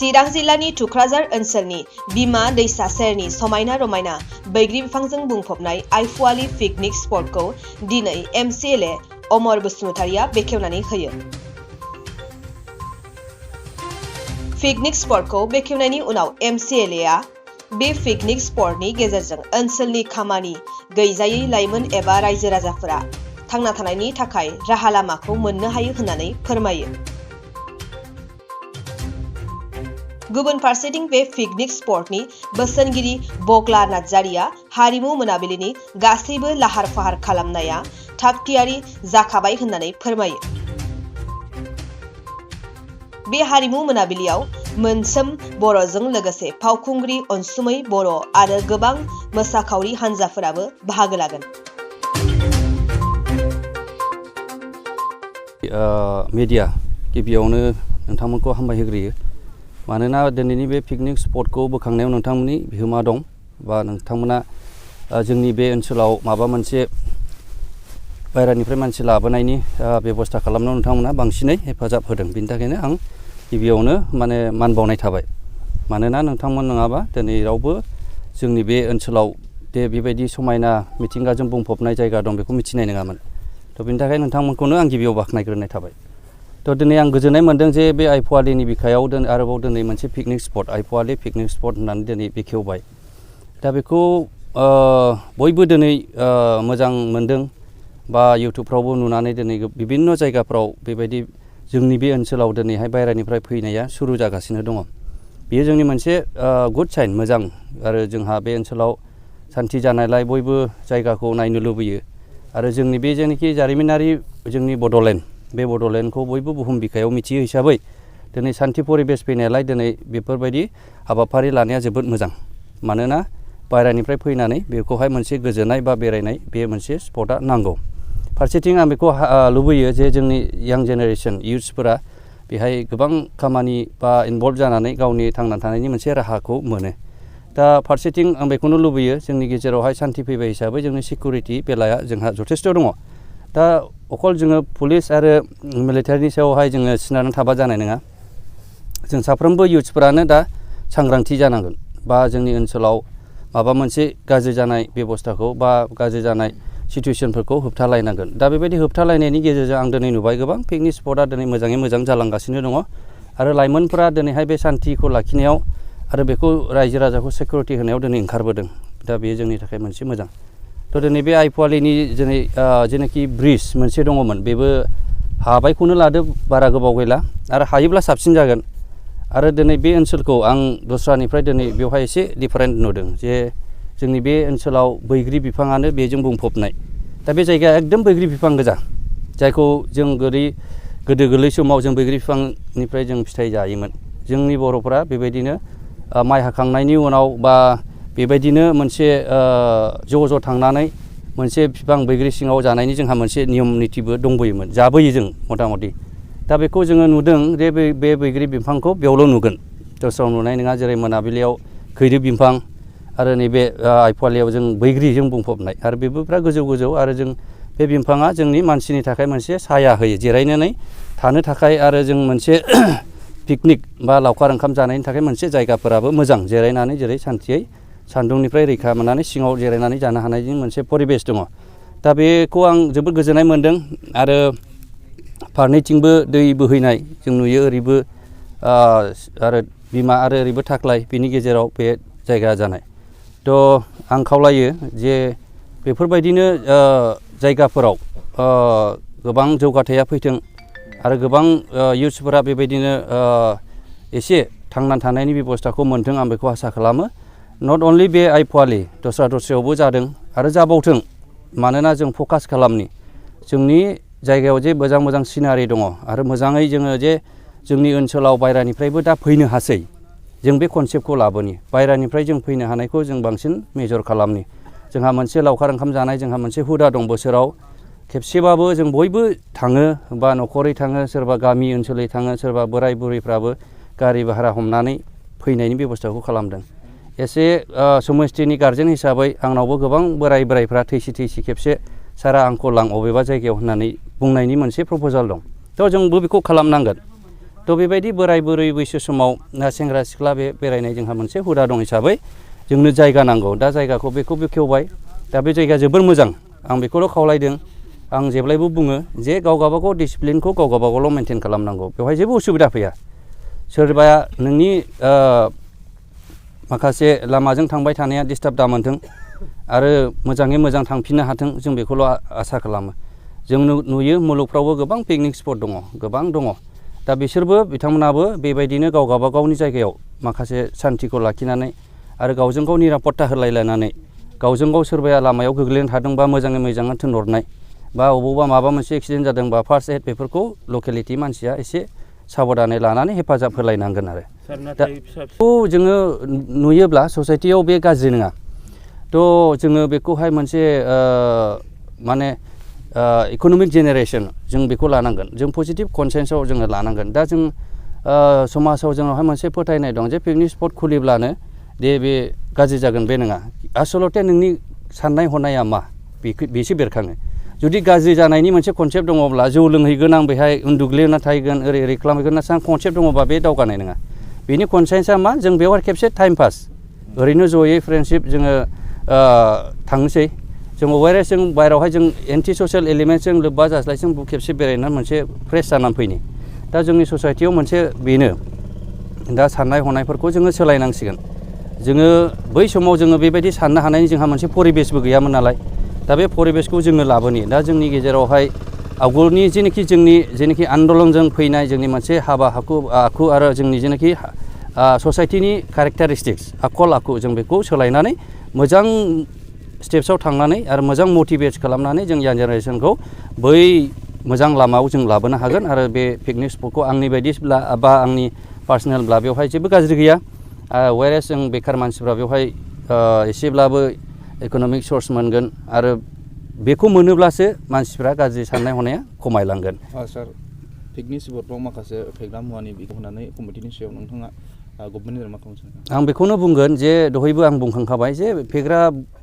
चिरां जिल्लानि थुक्राझार ओनसोलनि बिमा दैसा सेरनि समायना रमायना बैग्रि बिफांजों बुंफबनाय आइफ'आल पिकनिक स्पटखौ दिनै एमसिएलए अमर बसुमतारिया बेखेवनानै होयो। पिकनिक स्पटखौ बेखेवनायनि उनाव एमसिएलएआ बे पिकनिक स्पटनि गेजेरजों ओनसोलनि खामानि गैजायै लाइमोन एबा रायजो राजाफोरा थांना थानायनि थाखाय राहा लामाखौ मोननो हायो होननानै फोरमायो। गुबुन फारसेथिं बे पिकनिक स्पटनि बोसोनगिरि बगला नार्जारिया हारिमु मोनाबिलिनि गासैबो लाहार फाहार खालामनाया थागथियारि जाखाबाय होननानै फोरमायो। बे हारिमु मोनाबिलियाव मोनसोम बर'जों लोगोसे फावखुंग्रि अनसुमै बर' आरो गोबां मोसाखावरि हानजाफोराबो बाहागो लागोन। मिडिया गिबियावनो नोंथांमोनखौ हामबाय होग्रोयो। मानोना दिनैनि बे पिकनिक स्पटखौ बोखांनायाव नोंथांमोननि बिहोमा दं बा नोंथांमोना जोंनि बे ओनसोलाव माबा मोनसे बायरानिफ्राय मानसि लाबोनायनि बेबस्था खालामनायाव नोंथांमोना बांसिनै हेफाजाब होदों। बिनि थाखायनो आं गिबियावनो मान बावनाय थाबाय। मानोना नोंथांमोन नङाबा दिनै रावबो जोंनि बे ओनसोलाव बेबायदि समायना मिथिंगाजों बुंफबनाय जायगा दं बेखौ मिथिनाय नङामोन। बिनि थाखाय नोंथांमोनखौनो आं गिबियाव बाख्नायग्रोनाय थाबाय। दिनै आं गोजोननाय मोनदों जे बे आइफ'आलनि बिखायाव आरोबाव दिनै मोनसे पिकनिक स्पट आइफ'आल पिकनिक स्पट होननानै दिनै बेखेवबाय। दा बेखौ बयबो दिनै मोजां मोनदों बा इउटुबफ्रावबो नुनानै दिनै बिभिन्न जायगाफ्राव बेबायदि जोंनि बे ओनसोलाव दिनैहाय बायरानिफ्राय फैनाया सुरु जागासिनो दङ। बेयो जोंनि मोनसे गुड साइन मोजां। आरो जोंहा बे ओनसोलाव सान्थि जानायलाय बयबो जायगाखौ नायनो लुबैयो। आरो जोंनि बे जेनाखि जारिमिनारि जोंनि बड'लेण्ड बे बड'लेण्डखौ बयबो बुहुम बिखायाव मिथियो हिसाबै दिनै सान्थि परिबेस फैनायलाय दिनै बेफोरबायदि हाबाफारि लानाया जोबोद मोजां। मानोना बायरानिफ्राय फैनानै बेखौहाय मोनसे गोजोननाय बा बेरायनाय बे मोनसे स्पटआ नांगौ। फारसेथिं आं बेखौ लुबैयो जे जोंनि यां जेनेरेसन इयुथ्सफोरा बेहाय गोबां खामानि बा इनभल्भ जानानै गावनि थांना थानायनि मोनसे राहाखौ मोनो। दा फारसेथिं आं बेखौनो लुबैयो जोंनि गेजेरावहाय सान्थि फैबाय हिसाबै जोंनि सिकिउरिटि बेलाया जोंहा जथेस्थ' दङ। दा अकल जोङो पुलिस आरो मिलिटारिनि सायावहाय जोङो सिनारनानै थाबा जानाय नङा। जों साफ्रोमबो इयुथ्सफोरानो दा सांग्रांथि जानांगोन बा जोंनि ओनसोलाव माबा मोनसे गाज्रि जानाय बेबस्थाखौ बा गाज्रि जानाय सिटुवेसनफोरखौ होबथालायनांगोन। दा बेबायदि होबथालायनायनि गेजेरजों आं दिनै नुबाय गोबां पिकनिक स्पटआ दिनै मोजाङै मोजां जालांगासिनो दङ। आरो लाइमोनफोरा दिनैहाय बे सान्थिखौ लाखिनायाव आरो बेखौ रायजो राजाखौ सिकिउरिटि होनायाव दिनै ओंखारबोदों। दा बेयो जोंनि थाखाय मोनसे मोजां। दिनै बे आइफ'आलनि जेनाखि ब्रिज मोनसे दङमोन बेबो हाबायखौनो लादो बारा गोबाव गैला आरो हायोब्ला साबसिन जागोन। आरो दिनै बे ओनसोलखौ आं दस्रानिफ्राय दिनै बेवहाय एसे डिफारेन्ट नुदों जे जोंनि बे ओनसोलाव बैग्रि बिफाङानो बेजों बुंफबनाय। दा बे जायगाया एकदम बैग्रि बिफां गोजा जायखौ जों गोदो गोरलै समाव जों बैग्रि बिफांनिफ्राय जों फिथाइ जायोमोन। जोंनि बर'फोरा बेबायदिनो माइ हाखांनायनि उनाव बा बेबायदिनो मोनसे ज' थांनानै मोनसे बिफां बैग्रि सिङाव जानायनि जोंहा मोनसे नियम नितिबो दंबोयोमोन जाबोयो जों मथा मथि। दा बेखौ जोङो नुदों जे बे बैग्रि बिफांखौ बेयावल' नुगोन दस्रायाव नुनाय नङा। जेरै मोनाबिलियाव खैरो बिफां आरो नैबे आइफ'आलयाव जों बैग्रिजों बुंफबनाय आरो बेबोफ्रा गोजौ गोजौ आरो जों बे बिफाङा जोंनि मानसिनि थाखाय मोनसे साया होयो जिरायनानै थानो थाखाय आरो जों मोनसे पिकनिक बा लावखार ओंखाम जानायनि थाखाय मोनसे जायगाफोराबो मोजां जिरायनानै जेरै सान्थियै सान्दुंनिफ्राय रैखा मोननानै सिङाव जिरायनानै जानो हानायनि मोनसे परिबेस दङ। दा बेखौ आं जोबोद गोजोननाय मोनदों। आरो फारनैथिंबो दै बोहैनाय जों नुयो ओरैबो आरो बिमा आरो ओरैबो थाख्लाय बिनि गेजेराव बे जायगा जानाय। आं खावलायो जे बेफोरबायदिनो जायगाफोराव गोबां जौगाथाया फैथों आरो गोबां इयुथ्सफोरा बेबायदिनो एसे थांना थानायनि बेबस्थाखौ मोन्थों आं बेखौ आसा खालामो। नट अनलि बे आइफ'आल दस्रायावबो जादों आरो जाबावथों। मानोना जों फकास खालामनि जोंनि जायगायाव जे मोजां मोजां सिनारि दङ आरो मोजाङै जोङो जे जोंनि ओनसोलाव बायरानिफ्रायबो दा फैनो हासै। जों बे कनसेप्टखौ लाबोनि बायरानिफ्राय जों फैनो हानायखौ जों बांसिन मेजर खालामनि। जोंहा मोनसे लावखार ओंखाम जानाय जोंहा मोनसे हुदा दं बोसोराव खेबसेबाबो जों बयबो थाङो बा न'खरै थाङो सोरबा गामि ओनसोलै थाङो सोरबा बोराय बुरैफ्राबो गारि भारा हमनानै फैनायनि बेबस्थाखौ खालामदों। एसे समस्थिनि गारजेन हिसाबै आंनावबो गोबां बोरायफ्रा थैसि खेबसे सारा आंखौ लां अबेबा जायगायाव होननानै बुंनायनि मोनसे प्रप'जाल दं। जोंबो बेखौ खालामनांगोन। थ' बेबायदि बोराय बुरै बैसो समाव सेंग्रा सिख्ला बेरायनाय जोंहा मोनसे हुदा दं हिसाबै जोंनो जायगा नांगौ दा जायगाखौ बेखौ बेखेवबाय दा बे जायगाया जोबोर मोजां आं बेखौल' खावलायदों आं जेब्लायबो बुङो जे गाव गावबागाव डिसिप्लिनखौ गाव गावबागावल' मेनटेन खालामनांगौ बेवहाय जेबो उसुबिदा फैया सोरबाया नोंनि माखासे लामाजों थांबाय थानाया डिस्टार्ब दा मोनथों आरो मोजाङै मोजां थांफिननो हाथों जों बेखौल' आसा खालामो जों नुयो मुलुगफ्रावबो गोबां पिकनिक स्पट दङ गोबां दङ दा बिसोरबो बिथांमोनाबो बेबायदिनो गाव गावबागावनि जायगायाव माखासे सान्थिखौ लाखिनानै आरो गावजों गाव निरापत्ता होलायलायनानै गावजों गाव सोरबाया लामायाव गोग्लैना थादोंबा मोजाङै मोजाङै थिनहरनाय बा अबावबा माबा मोनसे एक्सिडेन्ट जादोंबा फार्स्ट एड बेफोरखौ लकेलिटि मानसिया एसे साबधानै लानानै हेफाजाब होलायनांगोन आरो दा जोङो नुयोब्ला ससाइटियाव बे गाज्रि नङा थ' जोङो बेखौहाय मोनसे माने इक'नमिक जेनेरेसन जों बेखौ लानांगोन जों पजिटिभ कनसेन्सआव जोङो लानांगोन दा जों समाजाव जोंनावहाय मोनसे फोथायनाय दं जे पिकनिक स्पट खुलिब्लानो दे बे गाज्रि जागोन बे नङा आसलथे नोंनि साननाय हनाया मा बेसो बेरखाङो जुदि गाज्रि जानायनि मोनसे कनसेप्ट दङब्ला जौ लोंहैगोन आं बेहाय उन्दुग्लिना थाहैगोन ओरै खालामहैगोन ना सां कनसेप्ट दङबा बे दावगानाय नङा बेनि कनसेन्सआ मा जों बेवहाय खेबसे टाइम पास ओरैनो जयै फ्रेन्डशिप जोङो थांनोसै जों अवेरेस जों बायरावहाय जों एन्टि ससियेल एलिमेन्टजों लोब्बा जास्लाय जों खेबसे बेरायनानै मोनसे फ्रेस जानानै फैनि दा जोंनि ससाइटियाव मोनसे बेनो दा साननाय हनायफोरखौ जोङो सोलायनांसिगोन जोङो बै समाव जोङो बेबायदि साननो हानायनि जोंहा मोनसे परिबेसबो गैयामोन नालाय दा बे परिबेसखौ जोङो लाबोनि दा जोंनि गेजेरावहाय आवगोलनि जेनाखि आन्दलनजों फैनाय जोंनि मोनसे हाबा आखु आरो जोंनि जेनाखि ससाइटिनि केरेक्टारिस्टिक्स आखल आखु जों बेखौ सोलायनानै मोजां स्टेप्सआव थांनानै आरो मोजां मटिभेट खालामनानै जों यां जेनेरेसनखौ बै मोजां लामायाव जों लाबोनो हागोन आरो बे पिकनिक स्पटखौ आंनि बायदिब्ला बा आंनि पार्सनेलब्ला बेवहाय जेबो गाज्रि गैया वेरेस जों बेखार मानसिफ्रा बेवहाय एसेब्लाबो इक'नमिक सर्स मोनगोन आरो बेखौ मोनोब्लासो मानसिफ्रा गाज्रि साननाय हनाया खमायलांगोन सार पिकनिक स्पटफ्राव माखासे फेग्रा मुवानि बिखौ होनानै कमिटिनि सायाव नोंथाङा गभर्नमेन्टनि मा खालामनो सानो? आं बेखौनो बुंगोन जे दहायबो आं बुंखांखाबाय जे फेग्रा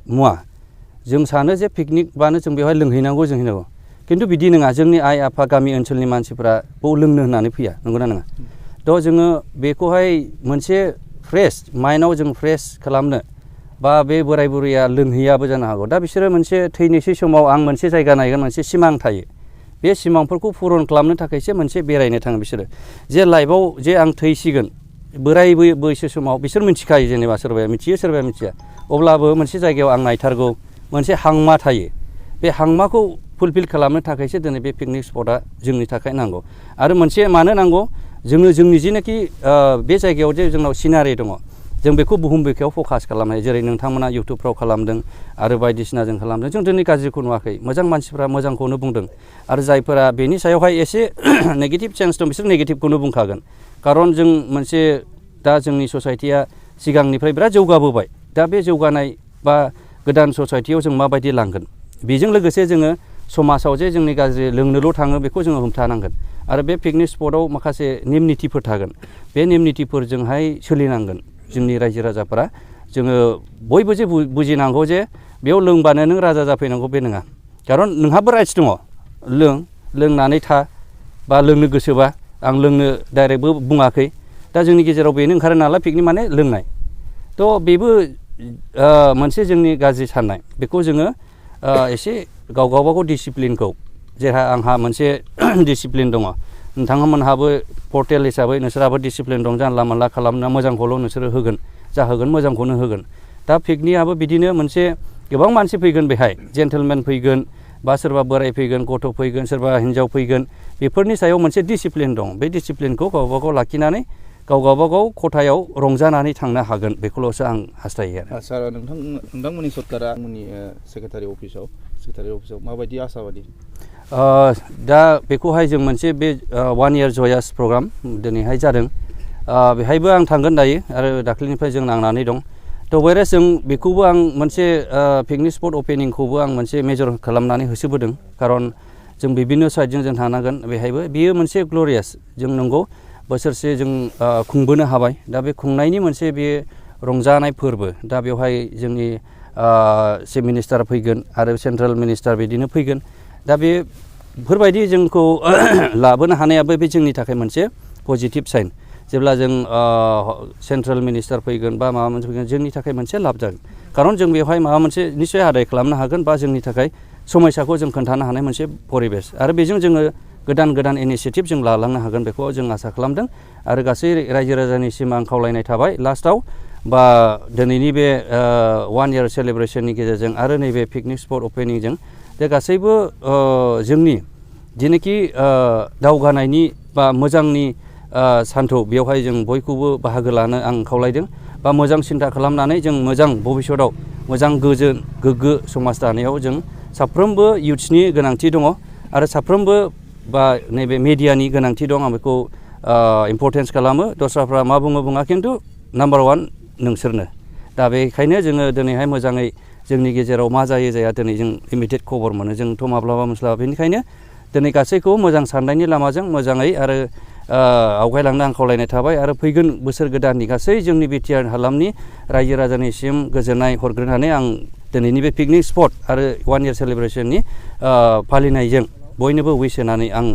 मुवा जों सानो जे पिकनिकबानो जों बेवहाय लोंहैनांगौ खिन्थु बिदि नङा जोंनि आइ आफा गामि ओनसोलनि मानसिफ्रा बाव लोंनो होननानै फैया नंगौना नङा थ' जोङो बेखौहाय मोनसे फ्रेश माइन्डआव जों फ्रेश खालामनो बा बे बोराय बुरैया लोंहैयाबो जानो हागौ दा बिसोरो मोनसे थैनोसै समाव आं मोनसे जायगा नायगोन मोनसे सिमां थायो बे सिमांफोरखौ पुरन खालामनो थाखायसो मोनसे बेरायनो थाङो बिसोरो जे लाइफआव जे आं थैसिगोन बोराय बैसो समाव बिसोर मिथिखायो जेनेबा सोरबाया मिथियो सोरबाया मिथिया अब्लाबो मोनसे जायगायाव आं नायथारगौ मोनसे हांमा थायो बे हांमाखौ फुलफिल खालामनो थाखायसो दिनै बे पिकनिक स्पटआ जोंनि थाखाय नांगौ आरो मोनसे मानो नांगौ जोङो जोंनि जेनाखि बे जायगायाव जे जोंनाव सिनारि दङ जों बेखौ बुहुम बिखायाव फकास खालामनाय जेरै नोंथांमोना इउटुबफ्राव खालामदों आरो बायदिसिना जों खालामदों जों दिनै गाज्रिखौ नुवाखै मोजां मानसिफ्रा मोजांखौनो बुंदों आरो जायफोरा बेनि सायावहाय एसे नेगेटिभ सेन्स दं बिसोर नेगेटिभखौनो बुंखागोन खारन जों मोनसे दा जोंनि ससाइटिया सिगांनिफ्राय बिराद जौगाबोबाय दा बे जौगानाय बा गोदान ससाइटियाव जों माबायदि लांगोन बेजों लोगोसे जोङो समाजाव जे जोंनि गाज्रि लोंनोल' थाङो बेखौ जोङो हमथानांगोन आरो बे पिकनिक स्पटआव माखासे नेम निथिफोर थागोन बे नेम निथिफोरजोंहाय सोलिनांगोन जोंनि रायजो राजाफोरा जोङो बयबो जे बुजिनांगौ जे बेयाव लोंबानो नों राजा जाफैनांगौ बे नङा खारन नोंहाबो राइट्स दङ लोंनानै था बा लोंनो गोसोबा आं लोंनो डाइरेक्टबो बुङाखै दा जोंनि गेजेराव बेनो ओंखारो नालाय पिकनिक माने लोंनाय थ' बेबो मोनसे जोंनि गाज्रि साननाय बेखौ जोङो एसे गावबागाव डिसिप्लिनखौ जेहा आंहा मोनसे डिसिप्लिन दङ नोंथांमोनहाबो पर्टेल हिसाबै नोंसोरहाबो डिसिप्लिन दं जानला मानला खालामना मोजांखौल' नोंसोरो जाहोगोन मोजांखौनो होगोन दा पिकनिकआबो बिदिनो मोनसे गोबां मानसि फैगोन बेहाय जेन्टेलमेन फैगोन बा सोरबा बोराय फैगोन गथ' फैगोन सोरबा हिन्जाव फैगोन बेफोरनि सायाव मोनसे डिसिप्लिन दं बे डिसिप्लिनखौ गावबागाव लाखिनानै गावबागाव खथायाव रंजानानै थांनो हागोन बेखौल'सो आं हास्थायो आरो सार नोंथांमोननि सरकारा आंनि सेक्रेटारि अफिसाव माबायदि आसाबादि दा बेखौहाय जों मोनसे बे 1 year जयास प्रग्राम दिनैहाय जादों बेहायबो आं थांगोन दायो आरो दाख्लैनिफ्राय जों नांनानै दं थ' वेरेस जों बेखौबो आं मोनसे पिकनिक स्पट अपेनिंखौबो आं मोनसे मेजर खालामनानै होसोबोदों खारन जों बिभिन्न साइडजों जों थांनांगोन बेहायबो बियो मोनसे ग्ल'रियास जों नंगौ बोसोरसे जों खुंबोनो हाबाय दा बे खुंनायनि मोनसे बे रंजानाय फोरबो दा बेवहाय जोंनि चिफ मिनिस्टार फैगोन आरो सेन्ट्रेल मिनिस्टार बिदिनो फैगोन दा बेफोरबायदि जोंखौ लाबोनो हानायाबो बे जोंनि थाखाय मोनसे पजिटिभ साइन जेब्ला जों सेन्ट्रेल मिनिस्टार फैगोन बा माबा मोनसे फैगोन जोंनि थाखाय मोनसे लाब जागोन खारन जों बेवहाय माबा मोनसे निश्चय आदाय खालामनो हागोन बा जोंनि थाखाय समयसाखौ जों खोन्थानो हानाय मोनसे परिबेस आरो बेजों जोङो गोदान इनिशियेटिभ जों लालांनो हागोन बेखौ जों आसा खालामदों आरो गासै रायजो राजानिसिम आं खावलायनाय थाबाय लास्टआव बा दिनैनि बे 1 year सेलेब्रेसननि गेजेरजों आरो नैबे पिकनिक स्पट अपेनिंजों जे गासैबो जोंनि जेनोखि दावगानायनि बा मोजांनि सान्थौ बेवहाय जों बयखौबो बाहागो लानो आं खावलायदों बा मोजां सिन्था खालामनानै जों मोजां भबिष्यतआव मोजां गोजोन गोग्गो समाज दानायाव जों साफ्रोमबो इयुथ्सनि गोनांथि दङ आरो साफ्रोमबो बा नैबे मिडियानि गोनांथि दं आं बेखौ इम्परटेन्स खालामो दस्राफ्रा मा बुङा खिन्थु नाम्बार 1 नोंसोरनो दा बेखायनो जोङो दिनैहाय मोजाङै जोंनि गेजेराव मा जायो जाया दिनै जों लिमिटेड खबर मोनो जोंथ' माब्लाबा मोनस्लाबा बेनिखायनो दिनै गासैखौबो मोजां साननायनि लामाजों मोजाङै आरो आवगायलांनो आं खावलायनाय थाबाय आरो फैगोन बोसोर गोदाननि गासै जोंनि बिटिआर हालामनि रायजो राजानिसिम गोजोननाय हरग्रोनानै आं दिनैनि बे पिकनिक स्पट आरो 1 year सेलेब्रेसननि फालिनायजों बयनोबो उइस होनानै आं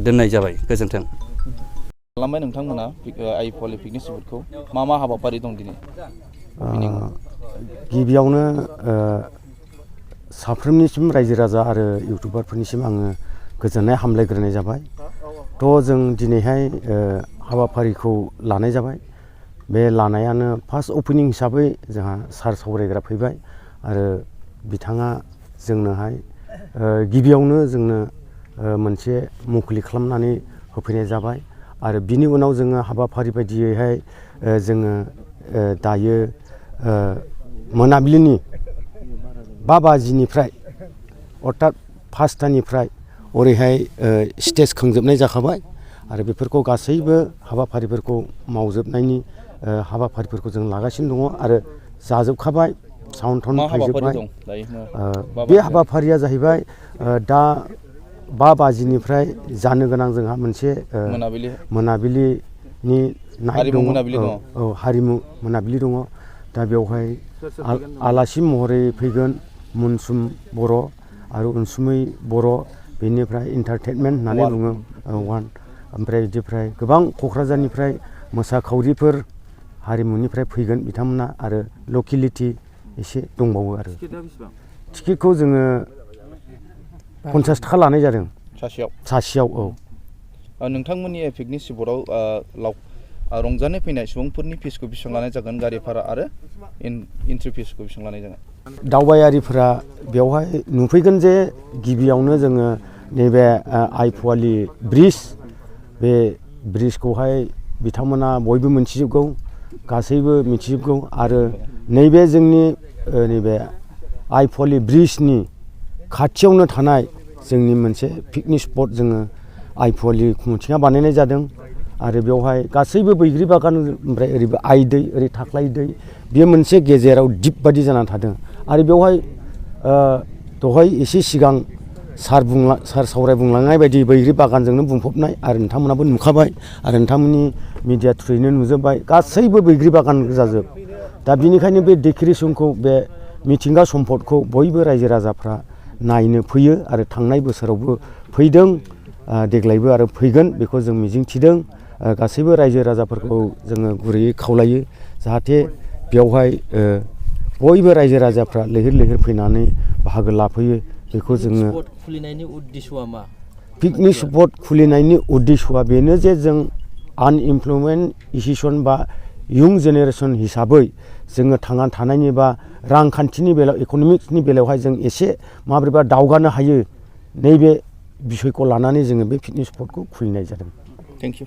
दोननाय जाबाय गोजोन्थों खालामबाय नोंथांमोना आइफ'आल पिकनिक स्पटखौ मा हाबाफारि दं दिनै गिबियावनो साफ्रोमनिसिम रायजो राजा आरो इउटुबारफोरनिसिम आङो गोजोननाय हामलायग्रोनाय जाबाय थ' जों दिनैहाय हाबाफारिखौ लानाय जाबाय बे लानायानो फार्स्ट अपेनिं हिसाबै जोंहा सार सावरायग्रा फैबाय आरो बिथाङा जोंनोहाय गिबियावनो जोंनो मोनसे मुखुलि खालामनानै होफैनाय जाबाय आरो बिनि उनाव जोङो हाबाफारि बायदियैहाय जोङो दायो मोनाबिलिनि 5 बाजिनिफ्राय अर्थात 5टानिफ्राय ओरैहाय स्टेज खोंजोबनाय जाखाबाय आरो बेफोरखौ गासैबो हाबाफारिफोरखौ मावजोबनायनि हाबाफारिफोरखौ जों लागासिनो दङ आरो जाजोबखाबाय साउन्ड टाउन फैजोबबाय बे हाबाफारिया जाहैबाय दा 5 बाजिनिफ्राय जानो गोनां जोंहा मोनसे मोनाबिलिनि नाइट दङ हारिमु मोनाबिलि दङ दा बेवहाय आलासि महरै फैगोन मुनसुम बर' आरो अनसुमै बर' बेनिफ्राय इन्टारटेनमेन्ट होननानै बुङो ओमफ्राय बिनिफ्राय गोबां क'क्राझारनिफ्राय मोसाखावरिफोर हारिमुनिफ्राय फैगोन बिथांमोना आरो लकेलिटि एसे दंबावो आरो टिकेटखौ जोङो 50 थाखा लानाय जादों सासेयाव नोंथांमोननि पिकनिक स्पटआव रंजानो फैनाय सुबुंफोरनि फिसखौ बेसेबां लानाय जागोन गारि भारा आरो एन्ट्रि फिसखौ बेसेबां लानाय जागोन दावबायारिफोरा बेवहाय नुफैगोन जे गिबियावनो जोङो नैबे आइफ'आल ब्रिज बे ब्रिजखौहाय बिथांमोना बयबो मिथिजोबगौ गासैबो मिथिजोबगौ आरो नैबे जोंनि नैबे आइफ'आल ब्रिजनि खाथियावनो थानाय जोंनि मोनसे पिकनिक स्पट जोङो आइफ'आल कमिटिया बानायनाय जादों आरो बेवहाय गासैबो बैग्रि बागान ओमफ्राय ओरैबो आइ दै ओरै थाख्लाय दै बेयो मोनसे गेजेराव दिप बादि जानानै थादों आरो बेवहाय दहाय एसे सिगां सार सावराय बुंलांनाय बायदि बैग्रि बागानजोंनो बुंफबनाय आरो नोंथांमोनाबो नुखाबाय आरो नोंथांमोननि मिडिया थ्रुयैनो नुजोबबाय गासैबो बैग्रि बागान जाजोब दा बिनिखायनो बे डेक'रेसनखौ बे मिथिंगा सम्पदखौ बयबो रायजो राजाफ्रा नायनो फैयो आरो थांनाय बोसोरावबो फैदों देग्लायबो आरो फैगोन बेखौ जों मिजिंथिदों गासैबो रायजो राजाफोरखौ जोङो गुरैयै खावलायो जाहाथे बेवहाय बयबो रायजो राजाफ्रा लैहोर लैहोर फैनानै बाहागो लाफैयो बेखौ जोङो पिकनिक स्पट खुलिनायनि उद्देश्यआ बेनो जे जों आनइमप्लयमेन्ट इसिसन बा इयुं जेनेरेसन हिसाबै जोङो थांनानै थानायनि बा रांखान्थिनि बेलायाव इक'नमिक्सनि बेलायावहाय जों एसे माबोरैबा दावगानो हायो नैबे बिसयखौ लानानै जोङो बे पिकनिक स्पटखौ खुलिनाय जादों। Thank you